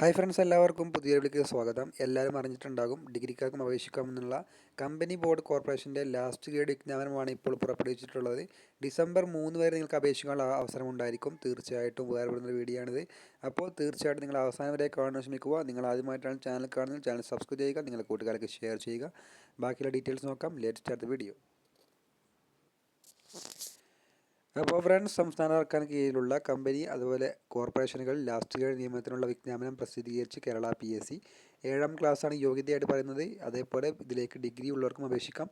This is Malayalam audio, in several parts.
ഹായ് ഫ്രണ്ട്സ്, എല്ലാവർക്കും പുതിയ വീഡിയോയിലേക്ക് സ്വാഗതം. എല്ലാവരും അറിഞ്ഞിട്ടുണ്ടാകും ഡിഗ്രിക്കാർക്കും അപേക്ഷിക്കാമെന്നുള്ള കമ്പനി ബോർഡ് കോർപ്പറേഷൻ്റെ ലാസ്റ്റ് ഗ്രേഡ് വിജ്ഞാപനമാണ് ഇപ്പോൾ പുറപ്പെടുവിച്ചിട്ടുള്ളത്. ഡിസംബർ 3 വരെ നിങ്ങൾക്ക് അപേക്ഷിക്കാനുള്ള അവസരം ഉണ്ടായിരിക്കും. തീർച്ചയായിട്ടും ഉപകാരപ്പെടുന്ന വീഡിയോ ആണിത്. അപ്പോൾ തീർച്ചയായിട്ടും നിങ്ങൾ അവസാനം വരെ കാണാൻ ശ്രമിക്കുക. നിങ്ങൾ ആദ്യമായിട്ടാണ് ചാനൽ കാണുന്നത്, ചാനൽ സബ്സ്ക്രൈബ് ചെയ്യുക, നിങ്ങളുടെ കൂട്ടുകാർക്ക് ഷെയർ ചെയ്യുക. ബാക്കിയുള്ള ഡീറ്റെയിൽസ് നോക്കാം. Let's start the video. അപ്പോൾ ഫ്രണ്ട്സ്, സംസ്ഥാന സർക്കാരിന് കീഴിലുള്ള കമ്പനി അതുപോലെ കോർപ്പറേഷനുകൾ ലാസ്റ്റ് ഗ്രേഡ് നിയമനത്തിനുള്ള വിജ്ഞാപനം പ്രസിദ്ധീകരിച്ച് കേരള PSC 7ാം ക്ലാസ്സാണ് യോഗ്യതയായിട്ട് പറയുന്നത്. അതേപോലെ ഇതിലേക്ക് ഡിഗ്രി ഉള്ളവർക്കും അപേക്ഷിക്കാം.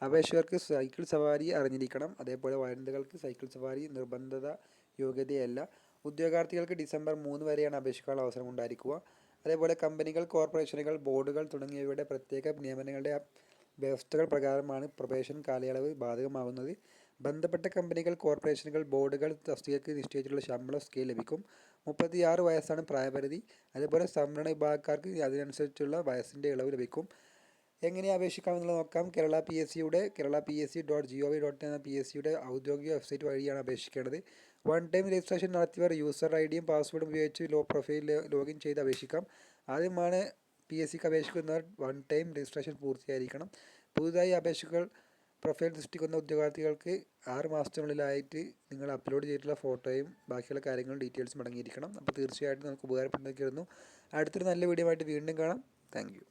അപേക്ഷകർക്ക് സൈക്കിൾ സവാരി അറിഞ്ഞിരിക്കണം. അതേപോലെ വനിതകൾക്ക് സൈക്കിൾ സവാരി നിർബന്ധത യോഗ്യതയല്ല. ഉദ്യോഗാർത്ഥികൾക്ക് ഡിസംബർ 3 വരെയാണ് അപേക്ഷിക്കാനുള്ള അവസരം ഉണ്ടായിരിക്കുക. അതേപോലെ കമ്പനികൾ, കോർപ്പറേഷനുകൾ, ബോർഡുകൾ തുടങ്ങിയവയുടെ പ്രത്യേക നിയമനങ്ങളുടെ വ്യവസ്ഥകൾ പ്രകാരമാണ് പ്രൊബേഷൻ കാലയളവ് ബാധകമാകുന്നത്. ബന്ധപ്പെട്ട കമ്പനികൾ, കോർപ്പറേഷനുകൾ, ബോർഡുകൾ തസ്തികയ്ക്ക് നിശ്ചയിച്ചിട്ടുള്ള ശമ്പള സ്കെയിൽ ലഭിക്കും. 36 വയസ്സാണ് പ്രായപരിധി. അതേപോലെ സംവരണ വിഭാഗക്കാർക്ക് അതിനനുസരിച്ചുള്ള വയസ്സിൻ്റെ ഇളവ് ലഭിക്കും. എങ്ങനെ അപേക്ഷിക്കാമെന്നുള്ളത് നോക്കാം. കേരള PSC.gov.in എന്ന PSC ഔദ്യോഗിക വെബ്സൈറ്റ് വഴിയാണ് അപേക്ഷിക്കേണ്ടത്. വൺ ടൈം രജിസ്ട്രേഷൻ നടത്തിയവർ യൂസർ ഐഡിയും പാസ്വേഡും ഉപയോഗിച്ച് പ്രൊഫൈൽ ലോഗിൻ ചെയ്ത് അപേക്ഷിക്കാം. ആദ്യമാണ് PSCക്ക് അപേക്ഷിക്കുന്നവർ വൺ ടൈം രജിസ്ട്രേഷൻ പൂർത്തിയായിരിക്കണം. പുതുതായി അപേക്ഷകൾ പ്രൊഫൈൽ സൃഷ്ടിക്കുന്ന ഉദ്യോഗാർത്ഥികൾക്ക് 6 മാസത്തിനുള്ളിലായിട്ട് നിങ്ങൾ അപ്ലോഡ് ചെയ്തിട്ടുള്ള ഫോട്ടോയും ബാക്കിയുള്ള കാര്യങ്ങളും ഡീറ്റെയിൽസും അടങ്ങിയിരിക്കണം. അപ്പോൾ തീർച്ചയായിട്ടും നമുക്ക് ഉപകാരപ്പെടുന്നതായിരുന്നു. അടുത്തൊരു നല്ല വീഡിയോ ആയിട്ട് വീണ്ടും കാണാം. Thank you.